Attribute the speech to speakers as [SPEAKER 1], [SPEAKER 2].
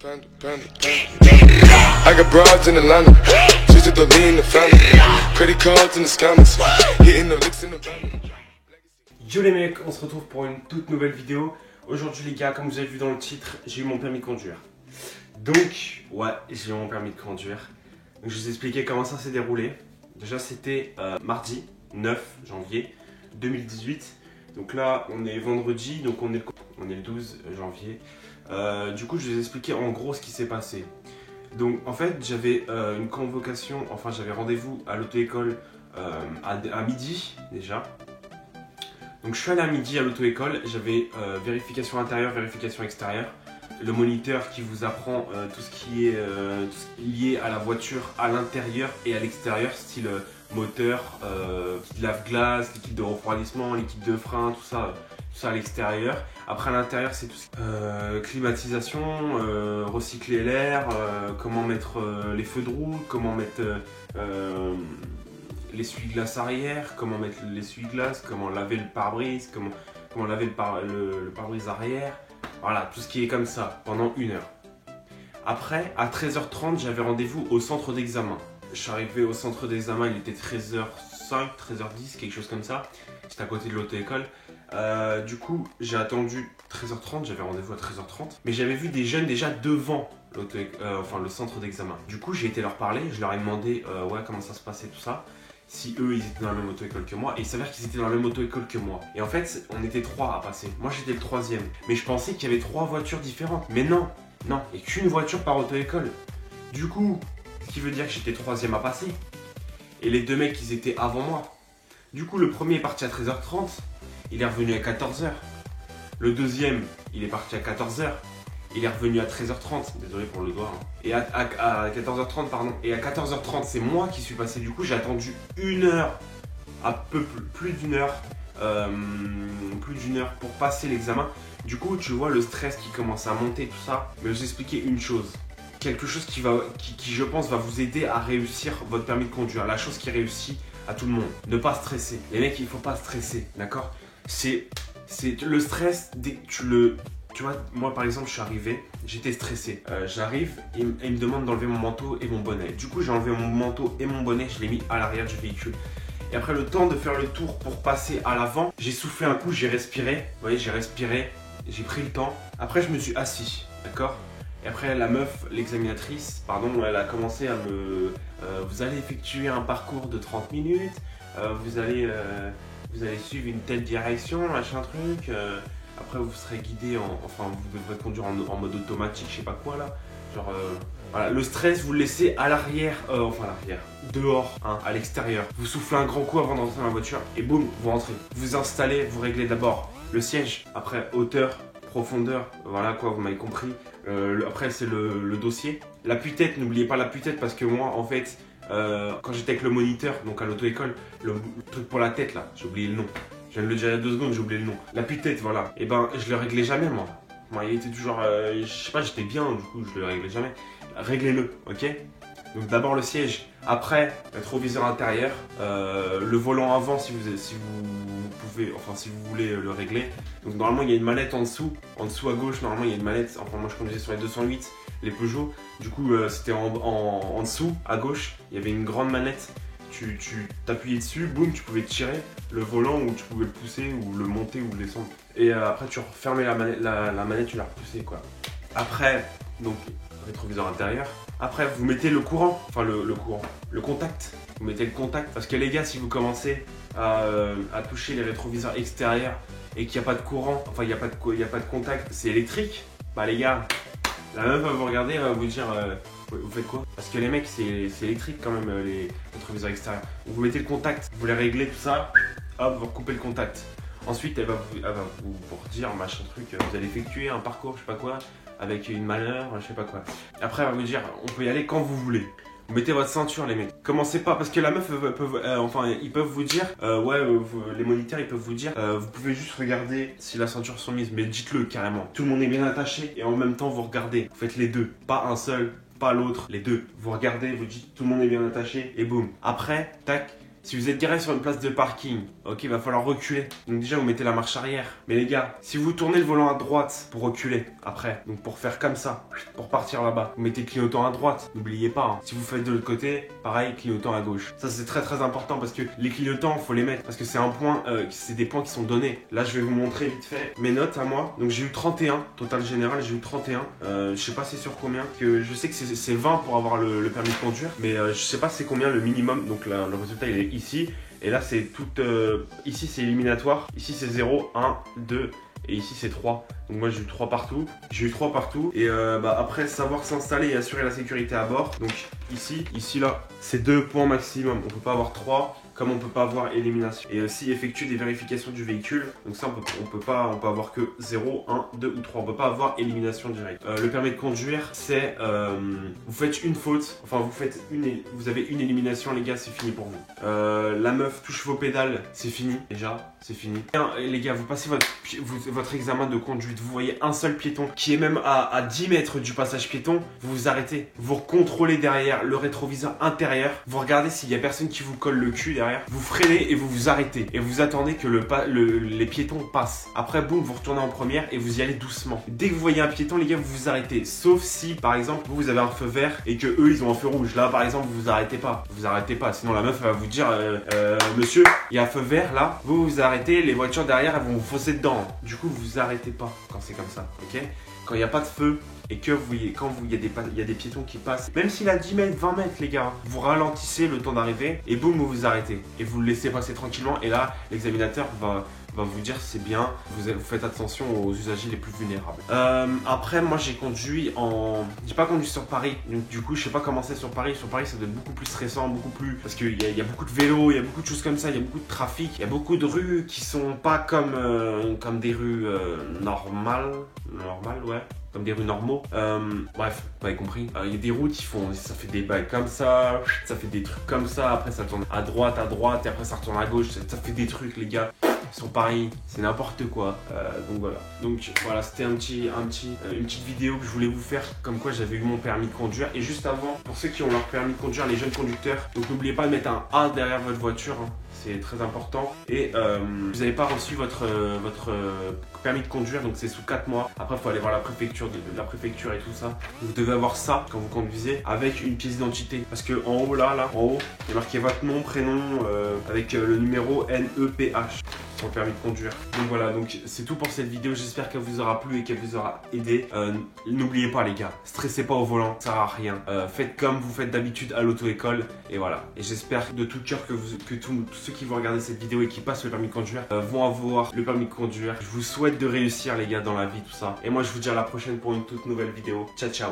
[SPEAKER 1] I got broads in Atlanta, just to lean the family, credit cards in the scammers, hitting the licks in the van.
[SPEAKER 2] Yo les mecs, on se retrouve pour une toute nouvelle vidéo. Aujourd'hui les gars, comme vous avez vu dans le titre, j'ai eu mon permis de conduire. Donc, ouais, j'ai eu mon permis de conduire. Donc je vous expliquer comment ça s'est déroulé. Déjà c'était mardi 9 janvier 2018. Donc là on est vendredi, donc on est le 12 janvier. Du coup je vais vous expliquer en gros ce qui s'est passé. Donc en fait j'avais une convocation, enfin j'avais rendez-vous à l'auto-école à midi déjà. Donc je suis allé à midi à l'auto-école, j'avais vérification intérieure, vérification extérieure. Le moniteur qui vous apprend tout ce qui est lié à la voiture à l'intérieur et à l'extérieur, style moteur, lave-glace, liquide de refroidissement, liquide de frein, tout ça à l'extérieur. Après à l'intérieur c'est tout ce qui est climatisation, recycler l'air, comment mettre les feux de roue, comment mettre l'essuie-glace arrière, comment mettre l'essuie-glace, comment laver le pare-brise, comment laver le pare-brise arrière. Voilà, tout ce qui est comme ça, pendant 1 heure. Après, à 13h30, j'avais rendez-vous au centre d'examen. Je suis arrivé au centre d'examen, il était 13h05, 13h10, quelque chose comme ça. J'étais à côté de l'auto-école. Du coup, j'ai attendu 13h30, j'avais rendez-vous à 13h30. Mais j'avais vu des jeunes déjà devant le centre d'examen. Du coup, j'ai été leur parler, je leur ai demandé ouais, comment ça se passait, tout ça. Si eux ils étaient dans la même auto-école que moi, et il s'avère qu'ils étaient dans la même auto-école que moi. Et en fait, on était 3 à passer. Moi j'étais le 3e. Mais je pensais qu'il y avait 3 voitures différentes. Mais non, il n'y a qu'une voiture par auto-école. Du coup, ce qui veut dire que j'étais 3e à passer. Et les 2 mecs ils étaient avant moi. Du coup, le premier est parti à 13h30, il est revenu à 14h. Le deuxième, il est parti à 14h. Il est revenu à 13h30, désolé pour le doigt. Hein. Et à 14h30, pardon. Et à 14h30, c'est moi qui suis passé. Du coup, j'ai attendu 1 heure, plus d'une heure, pour passer l'examen. Du coup, tu vois le stress qui commence à monter, tout ça. Mais je vais vous expliquer une chose. Quelque chose qui je pense, va vous aider à réussir votre permis de conduire. La chose qui réussit à tout le monde. Ne pas stresser. Les mecs, il ne faut pas stresser, d'accord? C'est le stress, dès que tu le... Tu vois, moi par exemple, je suis arrivé, j'étais stressé. J'arrive et il me demande d'enlever mon manteau et mon bonnet. Du coup, j'ai enlevé mon manteau et mon bonnet, je l'ai mis à l'arrière du véhicule. Et après le temps de faire le tour pour passer à l'avant, j'ai soufflé un coup, j'ai respiré. Vous voyez, j'ai respiré, j'ai pris le temps. Après, je me suis assis, d'accord? Et après, la meuf, l'examinatrice, pardon, elle a commencé à me... vous allez effectuer un parcours de 30 minutes, vous allez suivre une telle direction, machin truc... Après vous serez guidé, enfin vous devrez conduire en mode automatique, je sais pas quoi là. Genre voilà, le stress vous le laissez à l'arrière, enfin à l'arrière, dehors, hein, à l'extérieur. Vous soufflez un grand coup avant d'entrer dans la voiture et boum, vous rentrez. Vous installez, vous réglez d'abord le siège, après hauteur, profondeur, voilà quoi, vous m'avez compris. Après c'est le dossier. L'appui-tête, n'oubliez pas l'appui-tête parce que moi en fait, quand j'étais avec le moniteur, donc à l'auto-école, le truc pour la tête là, j'ai oublié le nom. Je viens de le dire il y a 2 secondes, j'ai oublié le nom. L'appui-tête, voilà. Et ben, je le réglais jamais, moi. Moi, il était toujours... je sais pas, j'étais bien, du coup, je le réglais jamais. Réglez-le, ok? Donc d'abord le siège. Après, rétroviseur intérieur. Le volant avant, si vous pouvez... Enfin, si vous voulez le régler. Donc normalement, il y a une manette en dessous. En dessous à gauche, normalement, il y a une manette. Enfin, moi, je conduisais sur les 208, les Peugeot. Du coup, c'était en dessous, à gauche. Il y avait une grande manette. Tu t'appuyais dessus, boum, tu pouvais tirer le volant ou tu pouvais le pousser ou le monter ou le descendre. Et après tu refermais la manette, tu la repoussais quoi. Après, donc rétroviseur intérieur. Après vous mettez le courant, enfin le contact. Vous mettez le contact parce que les gars, si vous commencez à toucher les rétroviseurs extérieurs et qu'il n'y a pas de courant, enfin il n'y a pas de contact, c'est électrique, bah les gars, la meuf va vous regarder, elle va vous dire vous faites quoi? Parce que les mecs, c'est électrique quand même, les rétroviseurs extérieurs. Donc, vous mettez le contact, vous les réglez tout ça, hop, vous recoupez le contact. Ensuite, elle va vous dire machin truc, vous allez effectuer un parcours, je sais pas quoi, avec une manœuvre, je sais pas quoi. Après, elle va vous dire, on peut y aller quand vous voulez. Vous mettez votre ceinture, les mecs. Commencez pas, parce que la meuf, ils peuvent vous dire, les moniteurs, ils peuvent vous dire, vous pouvez juste regarder si la ceinture sont mises, mais dites-le carrément. Tout le monde est bien attaché et en même temps, vous regardez. Vous faites les deux, pas un seul. Pas l'autre, les deux. Vous regardez, vous dites tout le monde est bien attaché et boum. Après, tac, Si vous êtes garé sur une place de parking, ok, il va falloir reculer. Donc déjà, vous mettez la marche arrière. Mais les gars, si vous tournez le volant à droite pour reculer, après, donc pour faire comme ça, pour partir là-bas, vous mettez le clignotant à droite. N'oubliez pas, hein. Si vous faites de l'autre côté, pareil, clignotant à gauche. Ça, c'est très important parce que les clignotants, faut les mettre parce que c'est un point, c'est des points qui sont donnés. Là, je vais vous montrer vite fait mes notes à moi. Donc j'ai eu 31, total général, j'ai eu 31. Je sais pas c'est sur combien, que je sais que c'est 20 pour avoir le permis de conduire, mais je sais pas c'est combien le minimum. Donc là, le résultat il est ici. Et là c'est tout, ici c'est éliminatoire, ici c'est 0, 1, 2 et ici c'est 3. Donc moi j'ai eu 3 partout, et après savoir s'installer et assurer la sécurité à bord. Donc ici là c'est 2 points maximum, on peut pas avoir 3. Comme on peut pas avoir élimination. Et aussi effectuer des vérifications du véhicule. Donc ça on peut avoir que 0, 1, 2 ou 3. On peut pas avoir élimination directe. Le permis de conduire, c'est vous faites une faute, enfin vous avez une élimination les gars, c'est fini pour vous. La meuf touche vos pédales, c'est fini déjà, c'est fini. Et les gars, vous passez votre examen de conduite, vous voyez un seul piéton qui est même à 10 mètres du passage piéton, vous vous arrêtez, vous contrôlez derrière le rétroviseur intérieur, vous regardez s'il y a personne qui vous colle le cul derrière, vous freinez et vous vous arrêtez et vous attendez que les piétons passent. Après boum, vous retournez en première et vous y allez doucement. Dès que vous voyez un piéton les gars, vous vous arrêtez, sauf si par exemple vous avez un feu vert et que eux ils ont un feu rouge. Là par exemple vous arrêtez pas, sinon la meuf elle va vous dire monsieur, il y a un feu vert là, vous vous arrêtez, les voitures derrière elles vont vous foncer dedans. Du coup vous arrêtez pas quand c'est comme ça, ok? Quand il n'y a pas de feu et que il y a des piétons qui passent, même s'il a 10 mètres, 20 mètres les gars, vous ralentissez le temps d'arriver et boum vous vous arrêtez et vous le laissez passer tranquillement et là l'examinateur va vous dire c'est bien, vous faites attention aux usagers les plus vulnérables. Après moi j'ai pas conduit sur Paris, donc du coup je sais pas comment c'est sur Paris. Sur Paris ça doit être beaucoup plus stressant, beaucoup plus, parce qu'il y a beaucoup de vélos, il y a beaucoup de choses comme ça, il y a beaucoup de trafic, il y a beaucoup de rues qui sont pas comme des rues normales, ouais. Comme des rues normaux. Bref, vous avez compris. Il y a des routes qui font, ça fait des bails comme ça, ça fait des trucs comme ça, après ça tourne à droite, et après ça retourne à gauche, ça fait des trucs les gars. Sur Paris, c'est n'importe quoi. Donc voilà, c'était une petite vidéo que je voulais vous faire, comme quoi j'avais eu mon permis de conduire. Et juste avant, pour ceux qui ont leur permis de conduire, les jeunes conducteurs, donc n'oubliez pas de mettre un A derrière votre voiture, hein. C'est très important. Et vous n'avez pas reçu votre permis de conduire, donc c'est sous 4 mois. Après, il faut aller voir la préfecture, la préfecture et tout ça. Vous devez avoir ça quand vous conduisez avec une pièce d'identité. Parce que en haut, là, en haut, il y a marqué votre nom, prénom, avec le numéro NEPH. Pour le permis de conduire. Donc voilà, donc c'est tout pour cette vidéo. J'espère qu'elle vous aura plu et qu'elle vous aura aidé. N'oubliez pas les gars, stressez pas au volant, ça sert à rien. Faites comme vous faites d'habitude à l'auto-école. Et voilà. Et j'espère de tout cœur que tous ceux qui vont regarder cette vidéo et qui passent le permis de conduire vont avoir le permis de conduire. Je vous souhaite de réussir les gars dans la vie, tout ça. Et moi je vous dis à la prochaine pour une toute nouvelle vidéo. Ciao ciao.